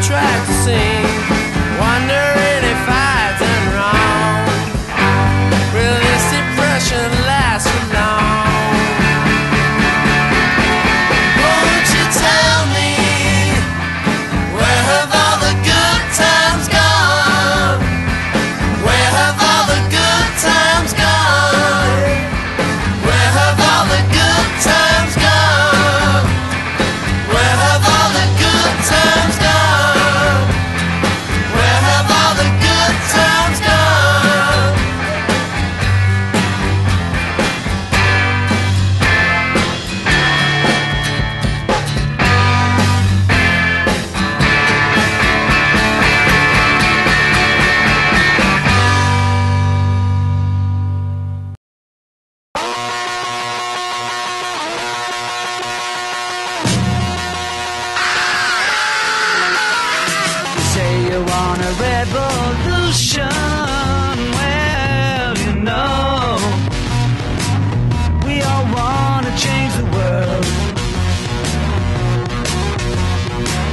track to sing, wondering if I done wrong. Will this depression last for long? Won't you tell me, where have all the good times gone? Where have all the good times gone? Where have all the good times gone? Where have all the good times gone? Where have all the good times gone? You say you want a revolution. Well, you know, we all want to change the world.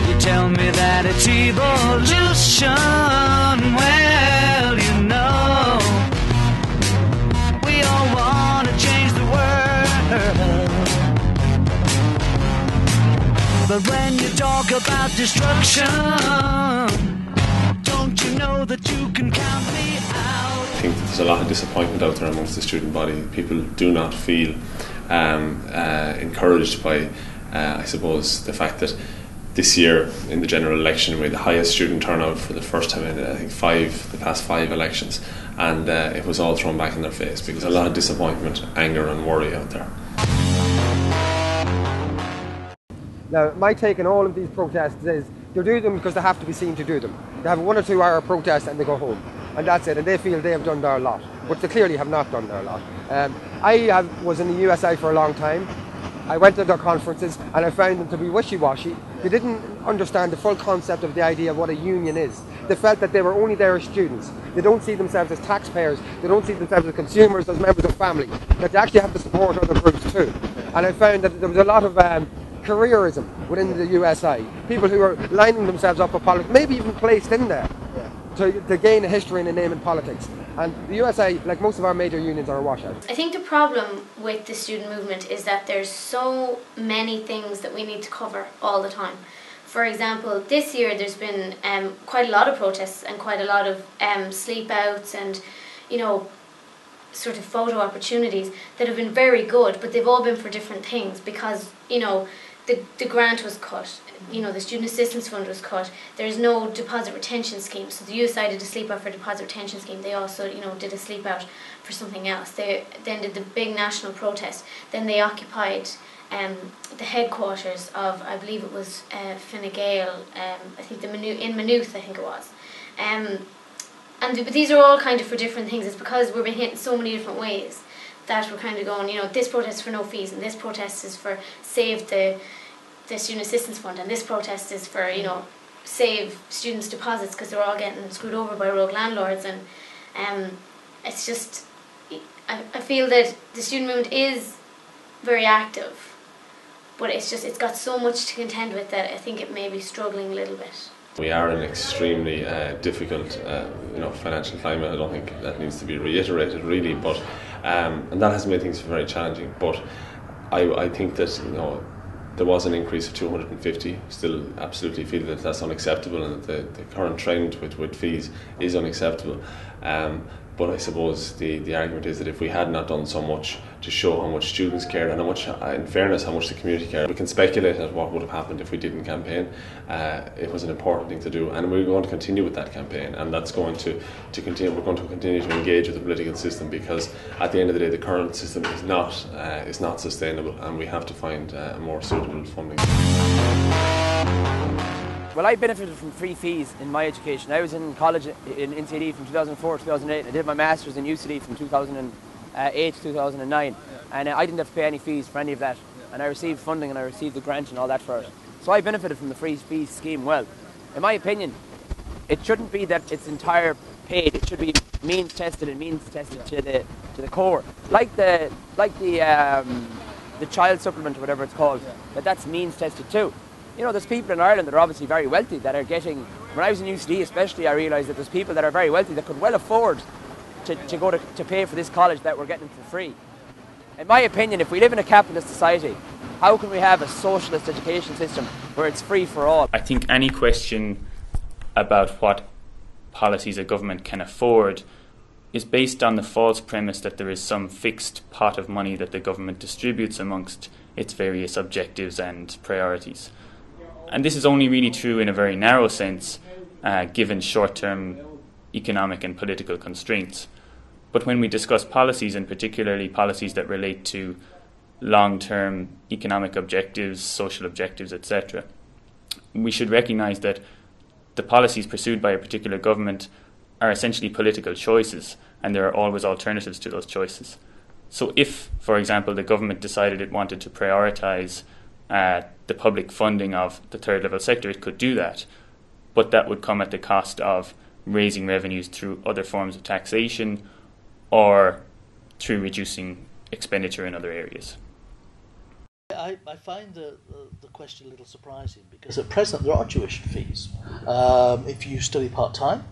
You tell me that it's evolution. Well, you know, we all want to change the world. But when you talk about destruction, don't you know that you can count me out? I think that there's a lot of disappointment out there amongst the student body. People do not feel encouraged by, I suppose, the fact that this year in the general election we had the highest student turnout for the first time in I think the past five elections, and it was all thrown back in their face because there's a lot of disappointment, anger and worry out there. Now, my take on all of these protests is they do them because they have to be seen to do them. They have a 1 or 2 hour protest and they go home. And that's it. And they feel they have done their lot. But they clearly have not done their lot. Was in the USA for a long time. I went to their conferences and I found them to be wishy-washy. They didn't understand the full concept of the idea of what a union is. They felt that they were only there as students. They don't see themselves as taxpayers. They don't see themselves as consumers, as members of family. That they actually have to support other groups too. And I found that there was a lot of careerism within the USA. People who are lining themselves up for politics, maybe even placed in there to gain a history and a name in politics. And the USA, like most of our major unions, are a washout. I think the problem with the student movement is that there's so many things that we need to cover all the time. For example, this year there's been quite a lot of protests and quite a lot of sleep outs and, you know, sort of photo opportunities that have been very good, but they've all been for different things because, you know, the grant was cut, you know, the student assistance fund was cut, there's no deposit retention scheme, so the USA did a sleep out for a deposit retention scheme, they also, you know, did a sleep out for something else. They then did the big national protest, then they occupied the headquarters of, I believe it was Fine Gael, I think in Maynooth I think it was. But these are all kind of for different things. It's because we're being hit in so many different ways that we're kind of going, you know, this protest is for no fees and this protest is for save the student assistance fund and this protest is for, you know, save students' deposits because they're all getting screwed over by rogue landlords. And it's just, I feel that the student movement is very active, but it's got so much to contend with that I think it may be struggling a little bit. We are in an extremely difficult financial climate. I don't think that needs to be reiterated really, but and that has made things very challenging. But I think that, you know, there was an increase of 250. Still absolutely feel that that's unacceptable and that the current trend with fees is unacceptable. But I suppose the argument is that if we had not done so much to show how much students cared and how much, in fairness, how much the community cared, we can speculate at what would have happened if we didn't campaign. It was an important thing to do, and we're going to continue with that campaign, and that's going to continue. We're going to continue to engage with the political system because at the end of the day, the current system is not sustainable, and we have to find more suitable funding. Well, I benefited from free fees in my education. I was in college in NCD from 2004 to 2008. I did my Masters in UCD from 2008 to 2009. And I didn't have to pay any fees for any of that. And I received funding and I received the grant and all that for it. So I benefited from the free fees scheme well. In my opinion, it shouldn't be that it's entire paid. It should be means tested and means tested to the core. Like the child supplement or whatever it's called, that's means tested too. you know, there's people in Ireland that are obviously very wealthy that are getting, when I was in UCD especially, I realised that there's people that are very wealthy that could well afford to pay for this college that we're getting for free. In my opinion, if we live in a capitalist society, how can we have a socialist education system where it's free for all? I think any question about what policies a government can afford is based on the false premise that there is some fixed pot of money that the government distributes amongst its various objectives and priorities. And this is only really true in a very narrow sense, given short-term economic and political constraints. But when we discuss policies, and particularly policies that relate to long-term economic objectives, social objectives, etc., we should recognise that the policies pursued by a particular government are essentially political choices, and there are always alternatives to those choices. So if, for example, the government decided it wanted to prioritise the public funding of the third level sector, it could do that, but that would come at the cost of raising revenues through other forms of taxation or through reducing expenditure in other areas. I find the question a little surprising because at present there are tuition fees. If you study part-time,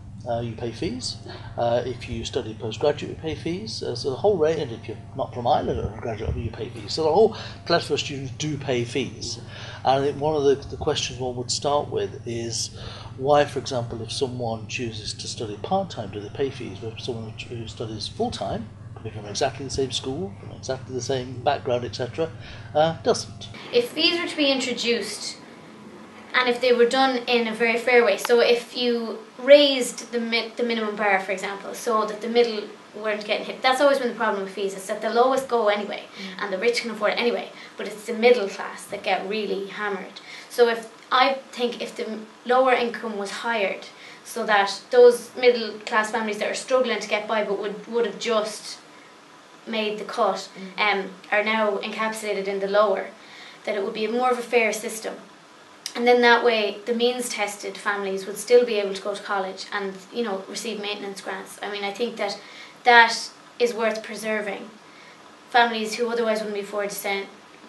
you pay fees. If you study postgraduate, you pay fees. So the whole range, and if you're not from Ireland or a graduate, you pay fees. So the whole plethora of students do pay fees. And I think one of the questions one would start with is why, for example, if someone chooses to study part-time, do they pay fees? But if someone who studies full-time, from exactly the same school, from exactly the same background, etc., doesn't. If fees were to be introduced, and if they were done in a very fair way, so if you raised the minimum bar, for example, so that the middle weren't getting hit, that's always been the problem with fees, is that the lowest go anyway, and the rich can afford it anyway, but it's the middle class that get really hammered. So I think if the lower income was hired, so that those middle class families that are struggling to get by but would have just made the cut are now encapsulated in the lower, that it would be more of a fair system. And then that way the means tested families would still be able to go to college and, you know, receive maintenance grants. I mean, I think that is worth preserving. Families who otherwise wouldn't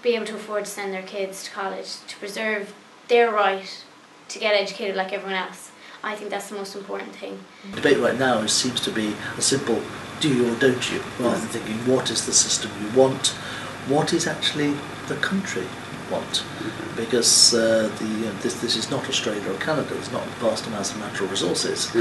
be able to afford to send their kids to college, to preserve their right to get educated like everyone else. I think that's the most important thing. The debate right now seems to be a simple do you or don't you, rather than thinking what is the system you want, what is actually the country want, because this is not Australia or Canada, it's not vast amounts of natural resources.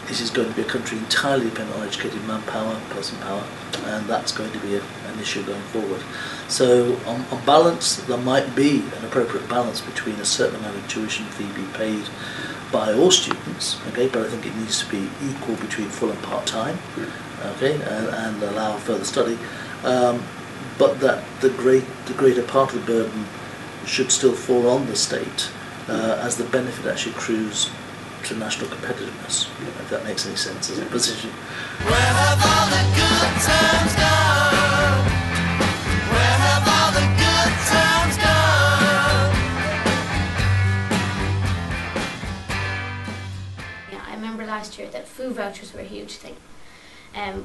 This is going to be a country entirely dependent on educated manpower, person power, and that's going to be an issue going forward. So on balance, there might be an appropriate balance between a certain amount of tuition fee being paid by all students, okay, but I think it needs to be equal between full and part-time, okay, and allow further study, but that the greater part of the burden should still fall on the state as the benefit actually accrues to national competitiveness, if that makes any sense as a position. Where have all the good times gone? Where have all the good times gone? Yeah, I remember last year that food vouchers were a huge thing.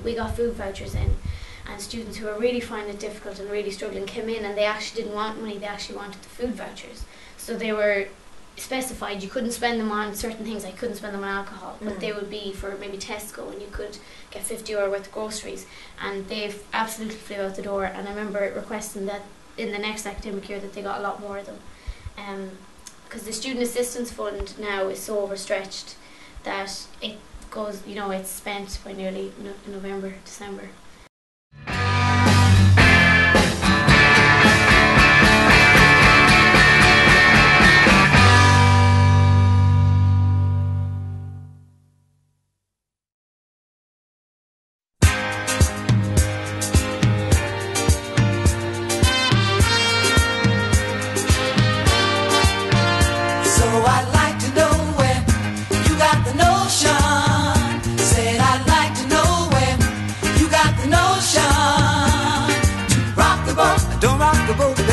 We got food vouchers in, and students who were really finding it difficult and really struggling came in, and they actually didn't want money, they actually wanted the food vouchers. So they were specified, you couldn't spend them on certain things, I couldn't spend them on alcohol, but they would be for maybe Tesco, and you could get €50 worth of groceries, and they absolutely flew out the door. And I remember requesting that in the next academic year that they got a lot more of them, because the Student Assistance Fund now is so overstretched that it goes, you know, it's spent by nearly November, December. Don't rock the boat.